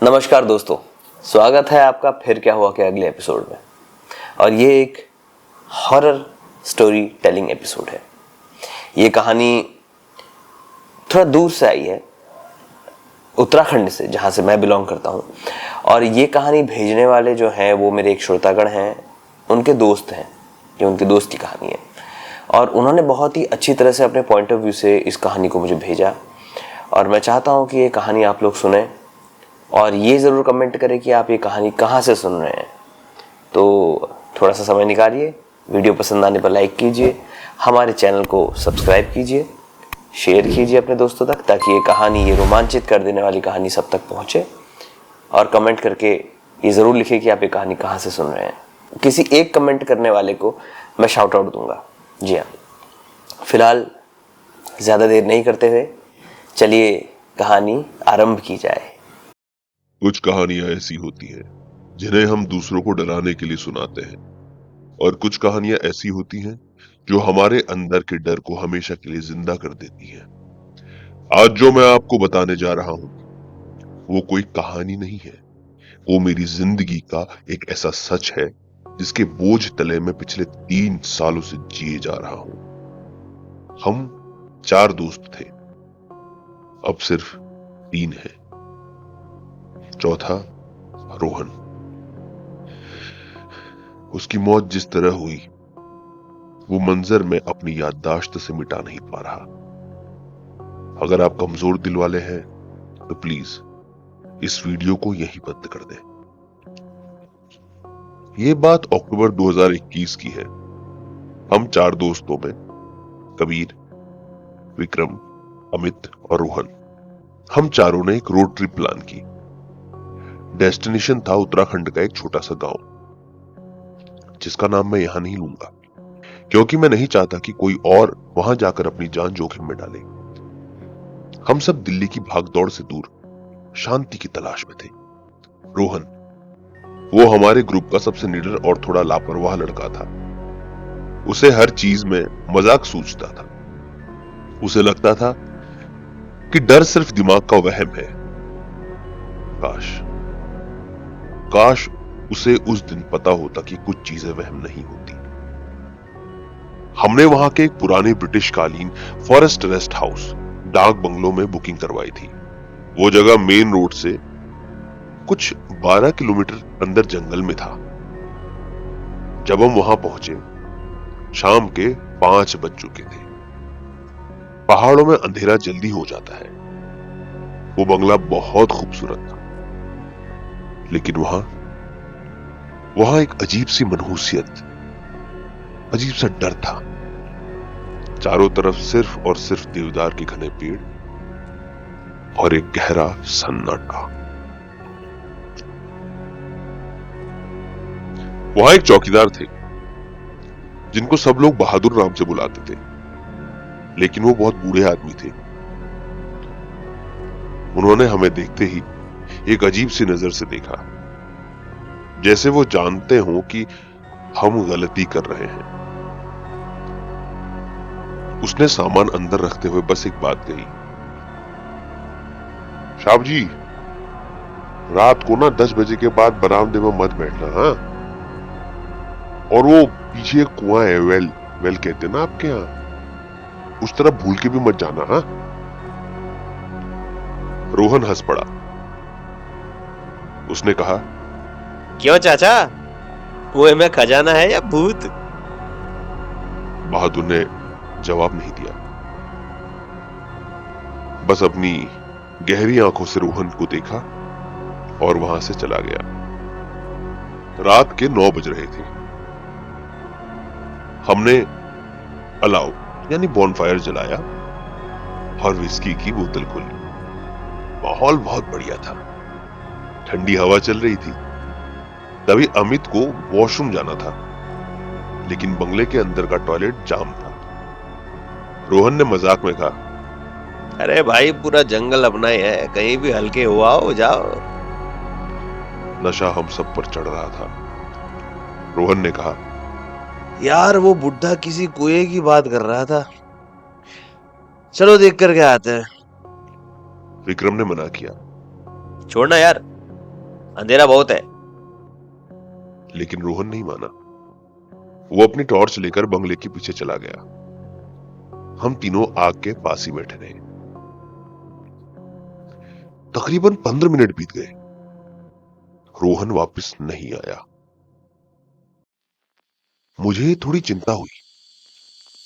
नमस्कार दोस्तों, स्वागत है आपका फिर क्या हुआ के अगले एपिसोड में। और ये एक हॉरर स्टोरी टेलिंग एपिसोड है। ये कहानी थोड़ा दूर से आई है, उत्तराखंड से, जहाँ से मैं बिलोंग करता हूँ। और ये कहानी भेजने वाले जो हैं वो मेरे एक श्रोतागण हैं, उनके दोस्त हैं। ये उनके दोस्त की कहानी है और उन्होंने बहुत ही अच्छी तरह से अपने पॉइंट ऑफ व्यू से इस कहानी को मुझे भेजा। और मैं चाहता हूँ कि ये कहानी आप लोग सुने और ये ज़रूर कमेंट करें कि आप ये कहानी कहाँ से सुन रहे हैं। तो थोड़ा सा समय निकालिए, वीडियो पसंद आने पर लाइक कीजिए, हमारे चैनल को सब्सक्राइब कीजिए, शेयर कीजिए अपने दोस्तों तक, ताकि ये कहानी, ये रोमांचित कर देने वाली कहानी सब तक पहुँचे। और कमेंट करके ये ज़रूर लिखिए कि आप ये कहानी कहाँ से सुन रहे हैं। किसी एक कमेंट करने वाले को मैं शाउट आउट दूंगा। जी हाँ, फिलहाल ज़्यादा देर नहीं करते हुए चलिए कहानी आरंभ की जाए। कुछ कहानियां ऐसी होती हैं जिन्हें हम दूसरों को डराने के लिए सुनाते हैं, और कुछ कहानियां ऐसी होती हैं जो हमारे अंदर के डर को हमेशा के लिए जिंदा कर देती हैं। आज जो मैं आपको बताने जा रहा हूं वो कोई कहानी नहीं है, वो मेरी जिंदगी का एक ऐसा सच है जिसके बोझ तले में पिछले 3 सालों से जिए जा रहा हूं। हम 4 दोस्त थे, अब सिर्फ 3 हैं। चौथा रोहन। उसकी मौत जिस तरह हुई वो मंजर मैं अपनी याददाश्त से मिटा नहीं पा रहा। अगर आप कमजोर दिल वाले हैं तो प्लीज इस वीडियो को यहीं बंद कर दें। ये बात अक्टूबर 2021 की है। हम 4 दोस्तों में कबीर, विक्रम, अमित और रोहन, हम चारों ने एक रोड ट्रिप प्लान की। डेस्टिनेशन था उत्तराखंड का एक छोटा सा गांव, जिसका नाम मैं यहां नहीं लूंगा क्योंकि मैं नहीं चाहता कि कोई और वहां जाकर अपनी जान जोखिम में डाले। हम सब दिल्ली की भागदौड़ से दूर शांति की तलाश में थे। रोहन, वो हमारे ग्रुप का सबसे निडर और थोड़ा लापरवाह लड़का था। उसे हर चीज में मजाक सूझता था। उसे लगता था कि डर सिर्फ दिमाग का वहम है। काश उसे उस दिन पता होता कि कुछ चीजें वहम नहीं होती। हमने वहां के एक पुराने ब्रिटिश कालीन फॉरेस्ट रेस्ट हाउस, डाक बंगलों में बुकिंग करवाई थी। वो जगह मेन रोड से कुछ 12 किलोमीटर अंदर जंगल में था। जब हम वहां पहुंचे, शाम के 5 बज चुके थे। पहाड़ों में अंधेरा जल्दी हो जाता है। वो बंगला बहुत खूबसूरत था, लेकिन वहां एक अजीब सी मनहूसियत, अजीब सा डर था। चारों तरफ सिर्फ और सिर्फ देवदार के घने पेड़ और एक गहरा सन्नाटा। वहां एक चौकीदार थे जिनको सब लोग बहादुर नाम से बुलाते थे, लेकिन वो बहुत बूढ़े आदमी थे। उन्होंने हमें देखते ही एक अजीब सी नजर से देखा, जैसे वो जानते हों कि हम गलती कर रहे हैं। उसने सामान अंदर रखते हुए बस एक बात कही, साहब जी, रात को ना 10 बजे के बाद बरामदे में मत बैठना। हाँ, और वो पीछे एक कुआं है, वेल कहते हैं ना आपके यहाँ, उस तरफ भूल के भी मत जाना। हाँ। रोहन हंस पड़ा। उसने कहा, क्यों चाचा, कुएं में खजाना है या भूत? बहादुर ने जवाब नहीं दिया, बस अपनी गहरी आंखों से रोहन को देखा और वहां से चला गया। रात के 9 बज रहे थे। हमने अलाव यानी बॉनफायर जलाया और विस्की की बोतल खोली। माहौल बहुत बढ़िया था, ठंडी हवा चल रही थी। तभी अमित को वॉशरूम जाना था, लेकिन बंगले के अंदर का टॉयलेट जाम था। रोहन ने मजाक में कहा, अरे भाई, पूरा जंगल अपना ही है, कहीं भी हल्के हो आओ जाओ। नशा हम सब पर चढ़ रहा था। रोहन ने कहा, यार वो बुढ़ा किसी कुएं की बात कर रहा था, चलो देख कर के आते हैं। विक्रम ने मना किया, छोड़ना यार, अंधेरा बहुत है। लेकिन रोहन नहीं माना। वो अपनी टॉर्च लेकर बंगले के पीछे चला गया। हम तीनों आग के पास ही बैठे रहे। तकरीबन 15 मिनट बीत गए। रोहन वापस नहीं आया। मुझे थोड़ी चिंता हुई।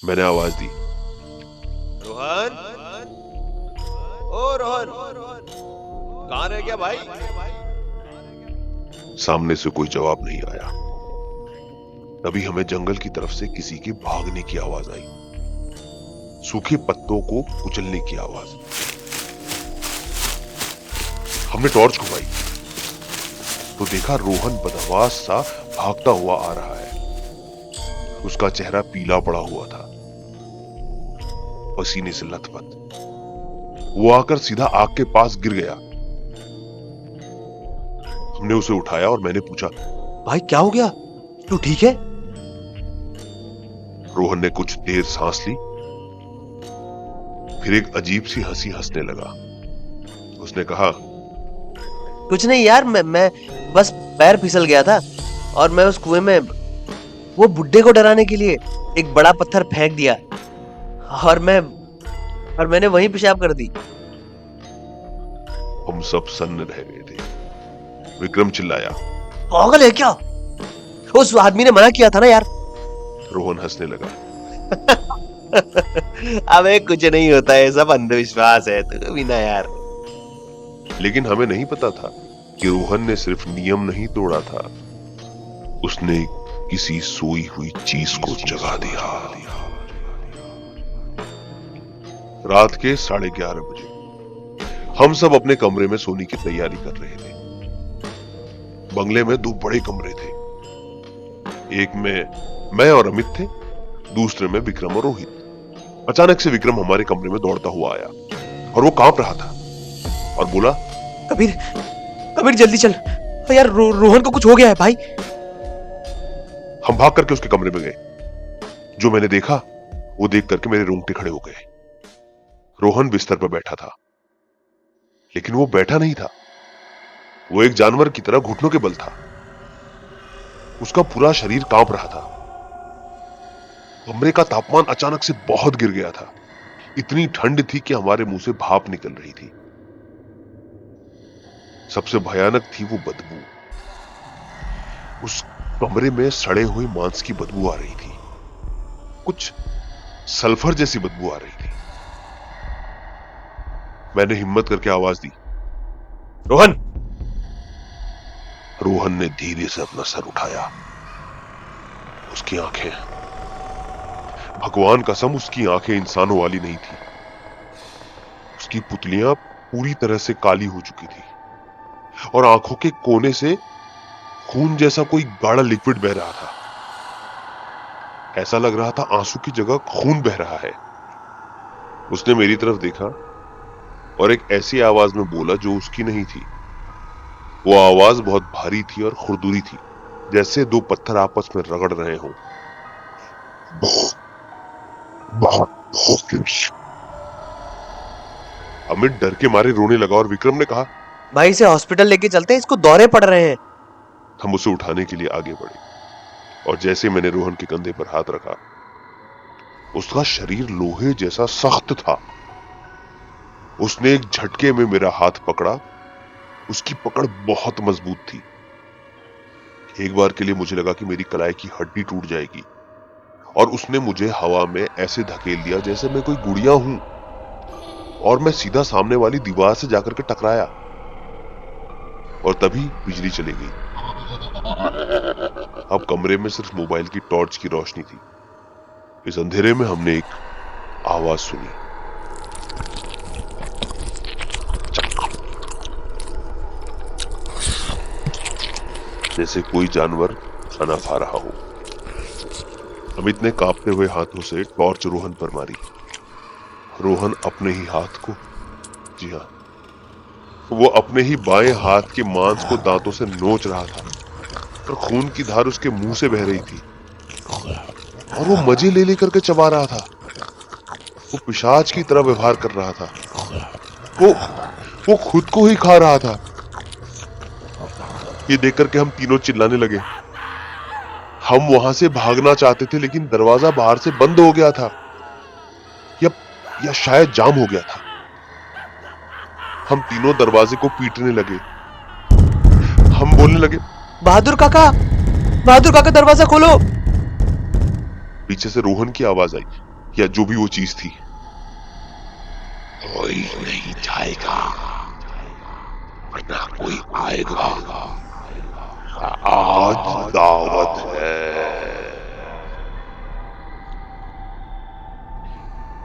मैंने आवाज दी, रोहन, ओ रोहन, कहाँ रह गया भाई? सामने से कोई जवाब नहीं आया। तभी हमें जंगल की तरफ से किसी के भागने की आवाज आई, सूखे पत्तों को कुचलने की आवाज। हमने टॉर्च घुमाई तो देखा रोहन बदहवास सा भागता हुआ आ रहा है। उसका चेहरा पीला पड़ा हुआ था, पसीने से लथपथ। वो आकर सीधा आग के पास गिर गया। हमने उसे उठाया और मैंने पूछा, भाई क्या हो गया? तू ठीक है? रोहन ने कुछ देर सांस ली, फिर एक अजीब सी हंसी हंसने लगा। उसने कहा, कुछ नहीं यार, मैं बस पैर फिसल गया था और मैं उस कुएं में वो बुड्ढे को डराने के लिए एक बड़ा पत्थर फेंक दिया और मैंने वहीं पेशाब कर दी। हम सब सन्न रह गए थे। विक्रम चिल्लाया, पागल है क्या? उस आदमी ने मना किया था ना यार। रोहन हंसने लगा। अबे कुछ नहीं होता है, सब अंधविश्वास है, तू भी ना यार। लेकिन हमें नहीं पता था कि रोहन ने सिर्फ नियम नहीं तोड़ा था, उसने किसी सोई हुई चीज को जगा दिया। रात के 11:30 बजे हम सब अपने कमरे में सोने की तैयारी कर रहे थे। बंगले में 2 बड़े कमरे थे। एक में मैं और अमित थे, दूसरे में विक्रम और रोहित। अचानक से विक्रम हमारे कमरे में दौड़ता हुआ आया और वो कांप रहा था और बोला, कबीर जल्दी चल यार, रोहन को कुछ हो गया है भाई। हम भाग करके उसके कमरे में गए। जो मैंने देखा वो देख करके मेरे रोंगटे खड़े हो गए। रोहन बिस्तर पर बैठा था, लेकिन वो बैठा नहीं था। वो एक जानवर की तरह घुटनों के बल था। उसका पूरा शरीर कांप रहा था। कमरे का तापमान अचानक से बहुत गिर गया था। इतनी ठंड थी कि हमारे मुंह से भाप निकल रही थी। सबसे भयानक थी वो बदबू। उस कमरे में सड़े हुए मांस की बदबू आ रही थी। कुछ सल्फर जैसी बदबू आ रही थी। मैंने हिम्मत करके आवाज दी, रोहन। रोहन ने धीरे से अपना सर उठाया। उसकी आंखें, भगवान कसम उसकी आंखें इंसानों वाली नहीं थी। उसकी पुतलियां पूरी तरह से काली हो चुकी थी और आंखों के कोने से खून जैसा कोई गाढ़ा लिक्विड बह रहा था। ऐसा लग रहा था आंसू की जगह खून बह रहा है। उसने मेरी तरफ देखा और एक ऐसी आवाज में बोला जो उसकी नहीं थी। वो आवाज बहुत भारी थी और खुरदुरी थी, जैसे 2 पत्थर आपस में रगड़ रहे हों। अमित डर के मारे रोने लगा और विक्रम ने कहा, भाई इसे हॉस्पिटल लेके चलते हैं, इसको दौरे पड़ रहे हैं। हम उसे उठाने के लिए आगे बढ़े और जैसे मैंने रोहन के कंधे पर हाथ रखा, उसका शरीर लोहे जैसा सख्त था। उसने एक झटके में मेरा हाथ पकड़ा। उसकी पकड़ बहुत मजबूत थी। एक बार के लिए मुझे लगा कि मेरी कलाई की हड्डी टूट जाएगी और उसने मुझे हवा में ऐसे धकेल दिया जैसे मैं कोई गुड़िया हूं और मैं सीधा सामने वाली दीवार से जाकर के टकराया और तभी बिजली चली गई। अब कमरे में सिर्फ मोबाइल की टॉर्च की रोशनी थी। इस अंधेरे में हमने एक आवाज सुनी, जैसे कोई जानवर खाना खा रहा हो। अमित ने कांपते हुए हाथों से टॉर्च रोहन पर मारी। रोहन अपने ही हाथ को, जी हां, वो अपने ही बाएं हाथ के मांस को दांतों से नोच रहा था और खून की धार उसके मुंह से बह रही थी और वो मजे ले लेकर के चबा रहा था। वो पिशाच की तरह व्यवहार कर रहा था। वो खुद को ही खा रहा था। ये देख करके हम तीनों चिल्लाने लगे। हम वहां से भागना चाहते थे लेकिन दरवाजा बाहर से बंद हो गया था या शायद जाम हो गया था। हम तीनों दरवाजे को पीटने लगे। हम बोलने लगे, बहादुर काका दरवाजा खोलो। पीछे से रोहन की आवाज आई, या जो भी वो चीज थी। कोई नहीं जाएगा वरना कोई आएगा, आज दावत है।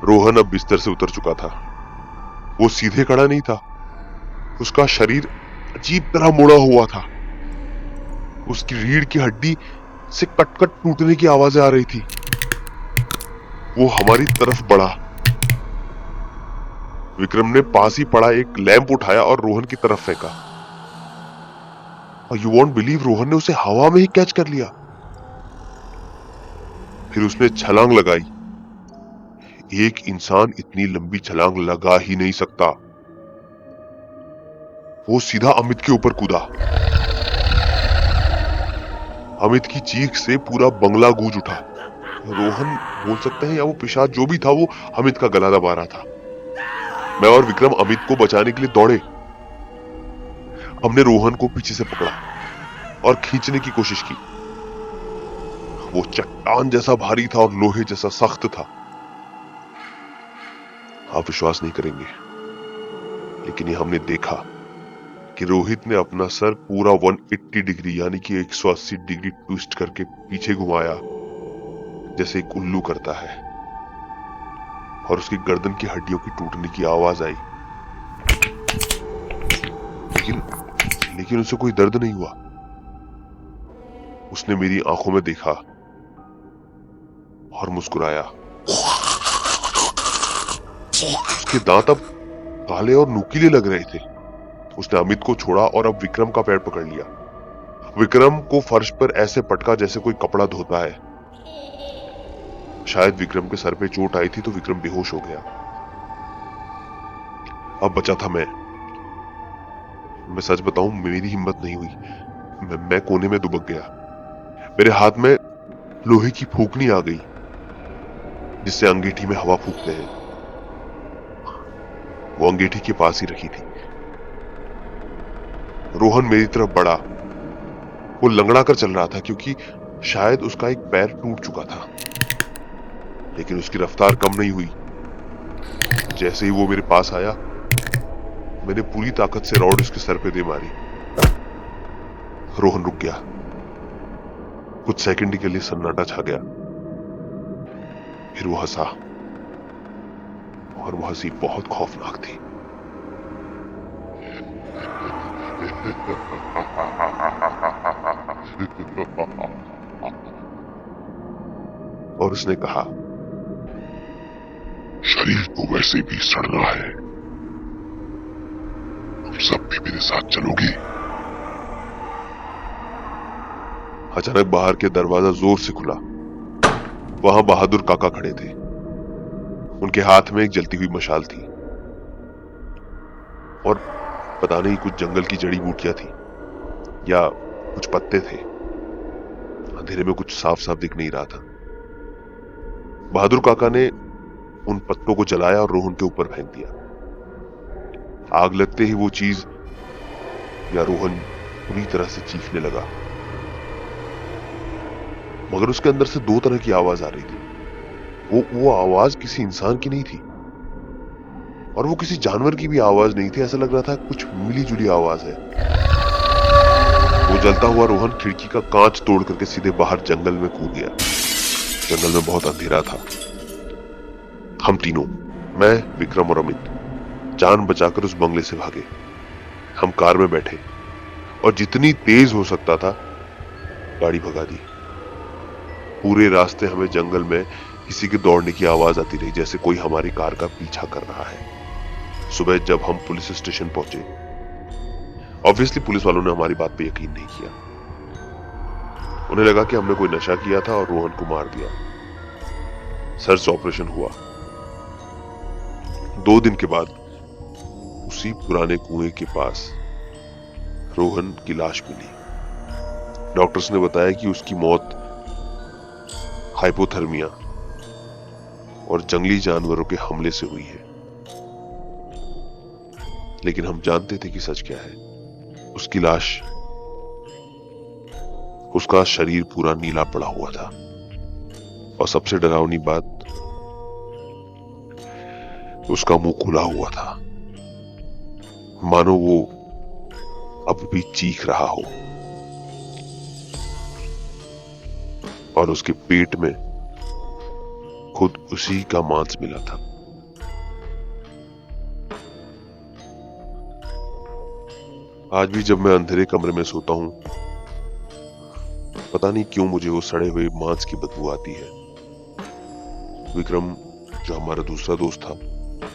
रोहन अब बिस्तर से उतर चुका था। वो सीधे खड़ा नहीं था, उसका शरीर अजीब तरह मुड़ा हुआ था। उसकी रीढ़ की हड्डी से कट टूटने की आवाजें आ रही थी। वो हमारी तरफ बढ़ा। विक्रम ने पास ही पड़ा एक लैंप उठाया और रोहन की तरफ फेंका। और यू वॉन्ट बिलीव, रोहन ने उसे हवा में ही कैच कर लिया। फिर उसने छलांग लगाई। एक इंसान इतनी लंबी छलांग लगा ही नहीं सकता। वो सीधा अमित के ऊपर कूदा। अमित की चीख से पूरा बंगला गूंज उठा। रोहन बोल सकते हैं या वो पिशाच जो भी था, वो अमित का गला दबा रहा था। मैं और विक्रम अमित को बचाने के लिए दौड़े। हमने रोहन को पीछे से पकड़ा और खींचने की कोशिश की। वो चट्टान जैसा भारी था और लोहे जैसा सख्त था। आप विश्वास नहीं करेंगे, लेकिन ये हमने देखा कि रोहित ने अपना सर पूरा 180 डिग्री यानी कि 180 डिग्री ट्विस्ट करके पीछे घुमाया, जैसे एक उल्लू करता है, और उसकी गर्दन की हड्डियों की टूटने की आवाज आई। लेकिन उसे कोई दर्द नहीं हुआ। उसने मेरी आंखों में देखा और मुस्कुराया। उसके दांत अब काले और नुकीले लग रहे थे। उसने अमित को छोड़ा और अब विक्रम का पैर पकड़ लिया। विक्रम को फर्श पर ऐसे पटका जैसे कोई कपड़ा धोता है। शायद विक्रम के सर पे चोट आई थी तो विक्रम बेहोश हो गया। अब बचा था मैं सच बताऊं, मेरी हिम्मत नहीं हुई। मैं कोने में दुबक गया। मेरे हाथ में लोहे की फूंकनी आ गई, जिससे अंगीठी में हवा फूंकते हैं। वो अंगीठी के पास ही रखी थी। रोहन मेरी तरफ बढ़ा। वो लंगड़ा कर चल रहा था क्योंकि शायद उसका एक पैर टूट चुका था, लेकिन उसकी रफ्तार कम नहीं हुई। जैसे ही वो मेरे पास आया, मैंने पूरी ताकत से रॉड उसके सर पे दे मारी। रोहन रुक गया। कुछ सेकंड के लिए सन्नाटा छा गया। फिर वो हंसा, और वो हंसी बहुत खौफनाक थी। और उसने कहा, शरीर तो वैसे भी सड़ना है, तुम सब भी मेरे साथ चलोगे? अचानक बाहर के दरवाजा जोर से खुला। वहां बहादुर काका खड़े थे। उनके हाथ में एक जलती हुई मशाल थी और पता नहीं कुछ जंगल की जड़ी बूटियां थी या कुछ पत्ते थे। अंधेरे में कुछ साफ साफ दिख नहीं रहा था। बहादुर काका ने उन पत्तों को जलाया और रोहन के ऊपर फेंक दिया। आग लगते ही वो चीज या रोहन पूरी तरह से चीखने लगा, मगर उसके अंदर से दो तरह की आवाज आ रही थी। वो आवाज किसी इंसान की नहीं थी और वो किसी जानवर की भी आवाज नहीं थी। ऐसा लग रहा था कुछ मिली जुली आवाज है। वो जलता हुआ रोहन खिड़की का कांच तोड़ करके सीधे बाहर जंगल में कूद गया। जंगल में बहुत अंधेरा था। हम तीनों, मैं, विक्रम और अमित, जान बचाकर उस बंगले से भागे। हम कार में बैठे और जितनी तेज हो सकता था गाड़ी भगा दी। पूरे रास्ते हमें जंगल में किसी के दौड़ने की आवाज आती रही, जैसे कोई हमारी कार का पीछा कर रहा है। सुबह जब हम पुलिस स्टेशन पहुंचे, ऑब्वियसली पुलिस वालों ने हमारी बात पे यकीन नहीं किया। उन्हें लगा कि हमने कोई नशा किया था और रोहन को मार दिया। सर्च ऑपरेशन हुआ। 2 दिन के बाद उसी पुराने कुएं के पास रोहन की लाश मिली। डॉक्टर्स ने बताया कि उसकी मौत हाइपोथर्मिया और जंगली जानवरों के हमले से हुई है। लेकिन हम जानते थे कि सच क्या है। उसकी लाश, उसका शरीर पूरा नीला पड़ा हुआ था और सबसे डरावनी बात, उसका मुंह खुला हुआ था, मानो वो अब भी चीख रहा हो। और उसके पेट में खुद उसी का मांस मिला था। आज भी जब मैं अंधेरे कमरे में सोता हूं, पता नहीं क्यों मुझे वो सड़े हुए मांस की बदबू आती है। विक्रम, जो हमारा दूसरा दोस्त था,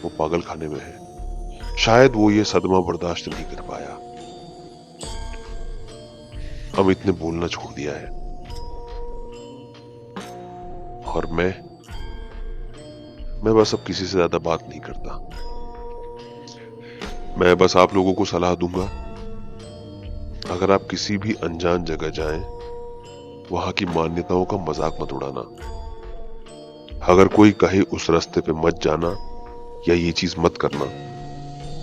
वो पागल खाने में है। शायद वो ये सदमा बर्दाश्त नहीं कर पाया। अमित ने बोलना छोड़ दिया है और मैं बस अब किसी से ज्यादा बात नहीं करता। मैं बस आप लोगों को सलाह दूंगा, अगर आप किसी भी अनजान जगह जाएं, वहां की मान्यताओं का मजाक मत उड़ाना। अगर कोई कहे उस रास्ते पे मत जाना या ये चीज मत करना,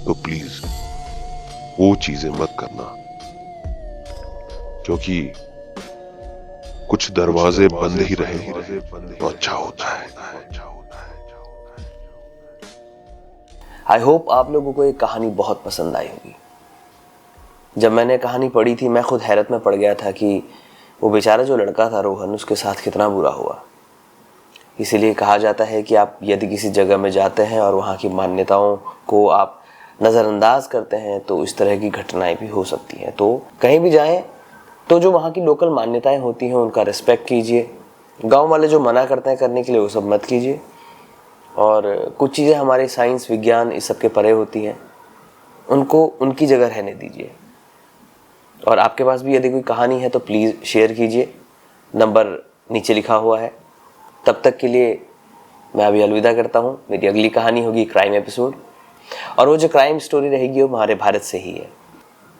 तो प्लीज वो चीजें मत करना, क्योंकि कुछ दरवाजे बंद ही रहे तो अच्छा होता है। आई होप आप लोगों को ये कहानी बहुत पसंद आई होगी। जब मैंने कहानी पढ़ी थी, मैं खुद हैरत में पड़ गया था कि वो बेचारा जो लड़का था रोहन, उसके साथ कितना बुरा हुआ। इसीलिए कहा जाता है कि आप यदि किसी जगह में जाते हैं और वहाँ की मान्यताओं को आप नज़रअंदाज करते हैं, तो इस तरह की घटनाएं भी हो सकती हैं। तो कहीं भी जाएं तो जो वहाँ की लोकल मान्यताएं होती हैं उनका रिस्पेक्ट कीजिए। गांव वाले जो मना करते हैं करने के लिए, वो सब मत कीजिए। और कुछ चीज़ें हमारे साइंस, विज्ञान, इस सब के परे होती हैं, उनको उनकी जगह रहने दीजिए। और आपके पास भी यदि कोई कहानी है तो प्लीज़ शेयर कीजिए, नंबर नीचे लिखा हुआ है। तब तक के लिए मैं अभी अलविदा करता हूँ। मेरी अगली कहानी होगी क्राइम एपिसोड, और वो जो क्राइम स्टोरी रहेगी वो हमारे भारत से ही है।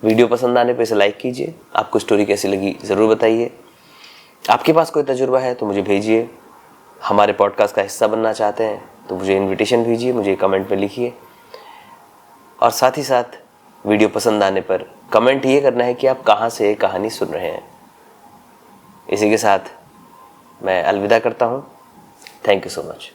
वीडियो पसंद आने पे इसे लाइक कीजिए। आपको स्टोरी कैसी लगी ज़रूर बताइए। आपके पास कोई तजुर्बा है तो मुझे भेजिए। हमारे पॉडकास्ट का हिस्सा बनना चाहते हैं तो मुझे इनविटेशन भेजिए, मुझे कमेंट में लिखिए। और साथ ही साथ वीडियो पसंद आने पर कमेंट ये करना है कि आप कहाँ से कहानी सुन रहे हैं। इसी के साथ मैं अलविदा करता हूँ। Thank you so much.